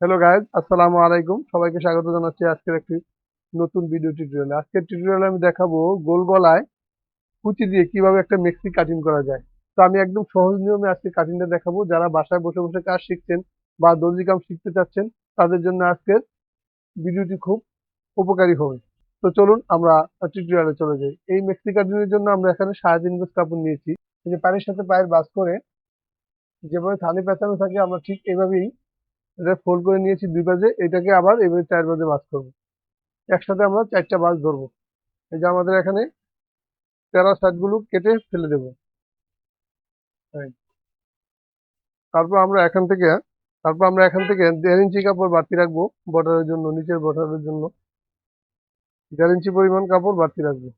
Hello guys, আসসালামু আলাইকুম। সবাইকে স্বাগত জানাচ্ছি আজকের একটি নতুন ভিডিও টিউটোরিয়ালে। আজকের টিউটোরিয়ালে আমি দেখাবো গোল গলায় কুচি দিয়ে কিভাবে একটা মেক্সি কাটিং করা যায়। তো আমি একদম সহজ নিয়মে আজকে কাটিংটা দেখাবো। যারা বাসায় বসে বসে কাজ শিখছেন বা দর্জি কাম শিখতে চাচ্ছেন তাদের জন্য আজকের ভিডিওটি খুব উপকারী হবে। তো চলুন আমরা টিউটোরিয়ালে চলে যাই। এই মেক্সি কাটিং এর জন্য আমরা এখানে 3.5 গজ কাপড় নিয়েছি। এই যে পায়ের সাথে পায়ের ভাঁজ করে যেভাবে থালি পেঁচানো থাকে আমরা ঠিক এভাবেই এটা ফোল্ড করে নিয়েছি 2 ভাঁজে। এটাকে আবার এভাবে 4 ভাঁজে ভাঁজ করবো। একসাথে আমরা 4টা ভাঁজ ধরবো। এই যে আমাদের এখানে তেরা শার্টগুলো কেটে ফেলে দেবো। এই, তারপর আমরা এখান থেকে তারপর আমরা এখান থেকে 1.5 ইঞ্চি কাপড় বাড়তি রাখবো বর্ডারের জন্য, নিচের বর্ডারের জন্য 1.5 ইঞ্চি পরিমাণ কাপড় বাড়তি রাখবো।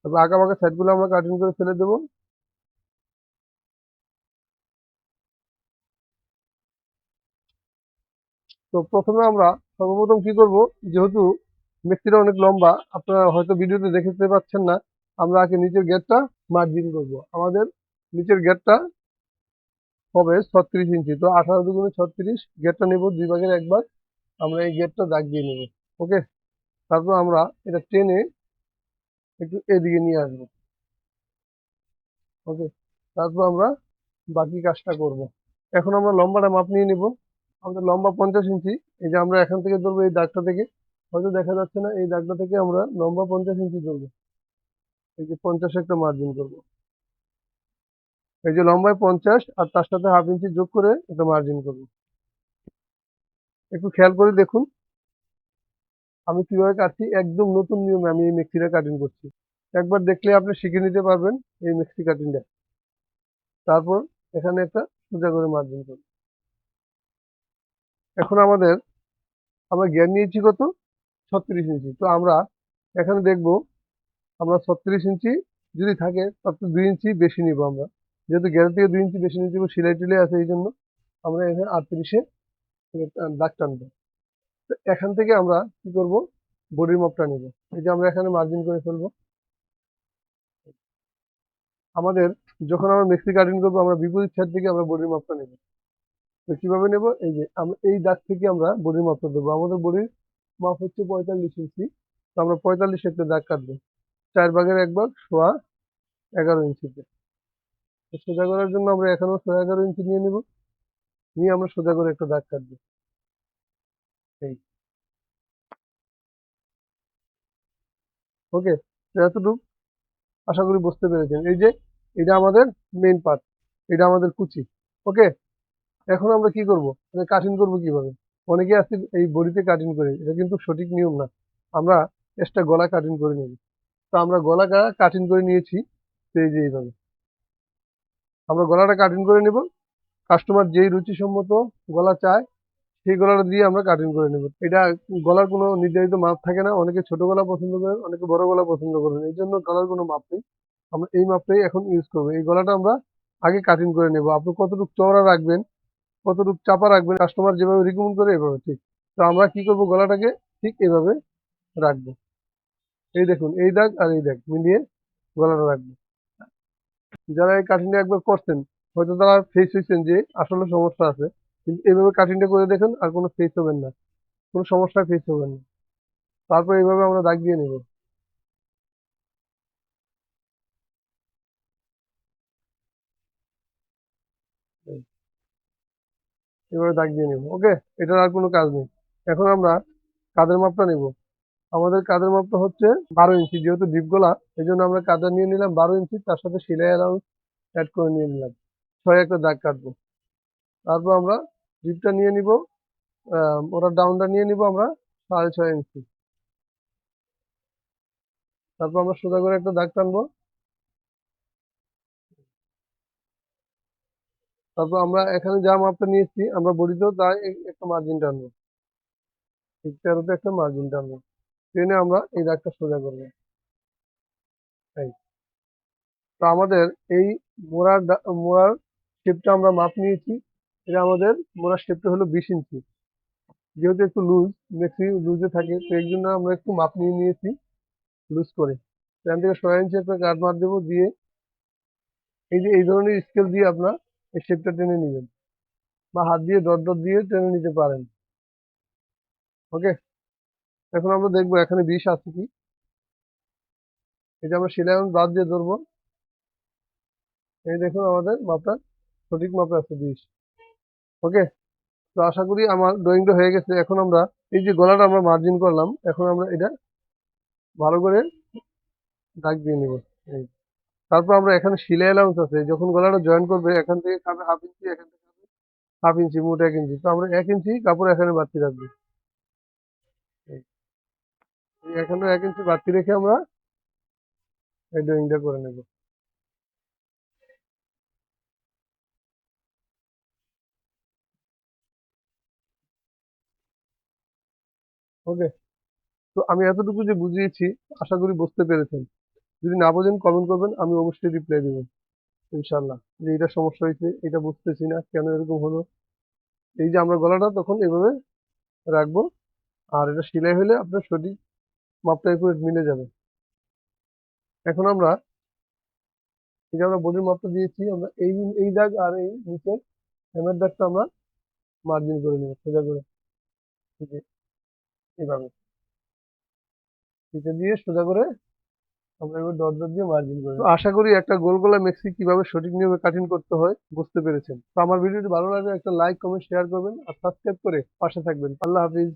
তারপর আঁকা বাঁকা সাইডগুলো আমরা কাটিং করে ফেলে দেবো। তো প্রথমে আমরা সর্বপ্রথম কি করব, যেহেতু মেক্সিটা অনেক লম্বা, আপনারা হয়তো ভিডিওতে দেখতে পাচ্ছেন না, আমরা আগে নিচের গেটটা মার্জিন করব। আমাদের নিচের গেটটা হবে 36 ইঞ্চি। তো 18 দুগুণে 36, গেটটা নেব 2 ভাগের 1 ভাগ। আমরা এই গেটটা দাগ দিয়ে নেব। ওকে, তারপর আমরা এটা টেনে একটু এদিকে নিয়ে আসবো। ওকে, তারপর আমরা বাকি কাজটা করব। এখন আমরা লম্বাটা মাপ নিয়ে নিব। আমাদের লম্বা 50 ইঞ্চি। এই যে আমরা এখান থেকে ধরবো, এই দাগটা থেকে, হয়তো দেখা যাচ্ছে না, এই দাগটা থেকে আমরা লম্বা 50 ইঞ্চি ধরবো। এই যে 50 একটা মার্জিন করব। এই যে লম্বায় 50 আর তার সাথে হাফ ইঞ্চি যোগ করে একটা মার্জিন করব। একটু খেয়াল করে দেখুন আমি কিভাবে কাটছি। একদম নতুন নিয়মে আমি এই মেক্সিটা কাটিং করছি। একবার দেখলে আপনি শিখে নিতে পারবেন এই মেক্সি কাটিংটা। তারপর এখানে একটা সোজা করে মার্জিন করব। এখন আমরা জ্ঞান নিয়েছি কত, 36 ইঞ্চি। তো আমরা এখানে দেখব, আমরা 36 ইঞ্চি যদি থাকে তার তো 2 ইঞ্চি বেশি নিব আমরা। যেহেতু জ্ঞানের থেকে 2 ইঞ্চি বেশি নিতে হবে, সেলাই টিলাই আছে, এই জন্য আমরা এখানে 38-এ দাগ টানবো। তো এখান থেকে আমরা কি করব, বডির মাপটা নিব। এই যে আমরা এখানে মার্জিন করে ফেলবো। আমাদের যখন আমরা মেক্সি কাটিং করবো, আমরা বিপরীত সাইড থেকে আমরা বডির মাপটা নেব। তো কিভাবে নেব, এই যে আমরা এই দাগ থেকে আমরা বডির মাপটা দেবো। আমাদের বডির মাপ হচ্ছে 45 ইঞ্চি। তো আমরা 45 একটা দাগ কাটবো। 4 ভাগের 1 ভাগ, সোয়া 11 ইঞ্চিতে। তো সোজা করার জন্য আমরা এখানেও সোয়া 11 ইঞ্চি নিয়ে নেব। নিয়ে আমরা সোজা করে একটা দাগ কাটবো। এই, ওকে, এতটুকু আশা করি বুঝতে পেরেছেন। এই যে এটা আমাদের মেইন পার্ট, এটা আমাদের কুচি। ওকে, এখন আমরা কি করব, কাটিং করব কিভাবে। অনেকে আছে এই বডিতে কাটিং করে, এটা কিন্তু সঠিক নিয়ম না। আমরা এক্সট্রা গলা কাটিং করে নেব। তো আমরা গলা কাটিং করে নিয়েছি। তো এই যে এইভাবে আমরা গলাটা কাটিং করে নেব। কাস্টমার যেই রুচিসম্মত গলা চায় সেই গলাটা দিয়ে আমরা কাটিং করে নেব। এটা গলার কোনো নির্ধারিত মাপ থাকে না। অনেকে ছোট গলা পছন্দ করেন, অনেকে বড় গলা পছন্দ করেন, এই জন্য গলার কোনো মাপ নেই। আমরা এই মাপটাই এখন ইউজ করবো। এই গলাটা আমরা আগে কাটিং করে নেব। আপনি কতটুকু চওড়া রাখবেন, কতটুকু চাপা রাখবেন, কাস্টমার যেভাবে রিকমেন্ড করে এভাবে ঠিক। তো আমরা কি করব, গলাটাকে ঠিক এভাবে রাখবো। এই দেখুন, এই দাগ আর এই দাগ মিলিয়ে গলাটা রাখবো। যারা এই কাটিংটা একবার করছেন, হয়তো তারা ফেস হয়েছেন যে আসলে সমস্যা আছে, কিন্তু এভাবে কাটিংটা করে দেখেন আর কোনো ফেস হবেন না, কোনো সমস্যা ফেস হবেন না। তারপর এইভাবে আমরা দাগ দিয়ে নেব। এভাবে দাগ দিয়ে নেব। ওকে, এটার আর কোনো কাজ নেই। এখন আমরা কাঁধের মাপটা নেব। আমাদের কাঁধের মাপটা হচ্ছে 12 ইঞ্চি। যেহেতু ডিপ গলা, এই জন্য আমরা কাঁধা নিয়ে নিলাম 12 ইঞ্চি, তার সাথে সেলাই অ্যালাউন্স অ্যাড করে নিয়ে নিলাম। 6 একটা দাগ কাটবো। তারপর আমরা ডিপটা নিয়ে নিব, ওটা ডাউনটা নিয়ে নিব আমরা 6.5 ইঞ্চি। তারপর আমরা সোজা করে একটা দাগ টানবো। তারপর আমরা এখানে যা মাপটা নিয়েছি, আমরা বডিতেও তাই একটা মার্জিন টানবো। ঠিক 13তে একটা মার্জিন টানবো। টেনে আমরা এই দাগটা সোজা করবো। এই, তো আমাদের এই মোড়ার শেপটা আমরা মাপ নিয়েছি। এটা আমাদের মোড়ার শেপটা হলো 20 ইঞ্চি। যেহেতু একটু লুজ, মেক্সি লুজে থাকে, তো এই জন্য আমরা একটু মাপ নিয়ে নিয়েছি লুজ করে। এখান থেকে 6 ইঞ্চি একটা গাঁট মার দেবো, দিয়ে এই যে এই ধরনের স্কেল দিয়ে আপনার এই শেপটা টেনে নেবেন, বা হাত দিয়ে ডট ডট দিয়ে টেনে নিতে পারেন। ওকে, এখন আমরা দেখবো এখানে 20 আছে কি। এটা আমরা সেলাই বাদ দিয়ে ধরবো। এই দেখুন আমাদের মাপটা সঠিক মাপে আছে 20। ওকে, তো আশা করি আমার ড্রয়িংটা হয়ে গেছে। এখন আমরা এই যে গলাটা আমরা মার্জিন করলাম, এখন আমরা এটা ভালো করে দাগ দিয়ে নিব। এই, তারপর আমরা এখানে সেলাই অ্যালাউন্স আছে, যখন গলাটা জয়েন করবে এখান থেকে খাবে হাফ ইঞ্চি, এখান থেকে খাবে হাফ ইঞ্চি, মোট 1 ইঞ্চি। তো আমরা 1 ইঞ্চি কাপড় এখানে বাড়তি রাখবো। এই, এখানে 1 ইঞ্চি বাড়তি রেখে আমরা এই ড্রয়িংটা করে নেব। ওকে, তো আমি এতটুকু যে বুঝিয়েছি আশা করি বুঝতে পেরেছেন। যদি না বোঝেন কমেন্ট করবেন, আমি অবশ্যই রিপ্লাই দেবো ইনশাল্লাহ, যে এটা সমস্যা হয়েছে, এটা বুঝতেছি না কেন এরকম হলো। এই যে আমরা গলাটা তখন এভাবে রাখবো, আর এটা সেলাই হলে আপনার সঠিক মাপটা একুরেট মিলে যাবে। এখন আমরা এই যে আমরা বডির মাপটা দিয়েছি, আমরা এই দাগ আর এই নিচের হেমের দাগটা আমরা মার্জিন করে নেব সোজা করে। এই যে এইভাবে নিচে দিয়ে সোজা করে আমরা এবার ডট ডট দিয়ে মার্জিন করে নেব। তো আশা করি একটা গোল গলা মেক্সি কিভাবে সঠিক নিয়মে কাটিং করতে হয় বুঝতে পেরেছেন। তো আমার ভিডিওটি ভালো লাগলে একটা লাইক, কমেন্ট, শেয়ার করবেন আর সাবস্ক্রাইব করে পাশে থাকবেন। আল্লাহ হাফিজ।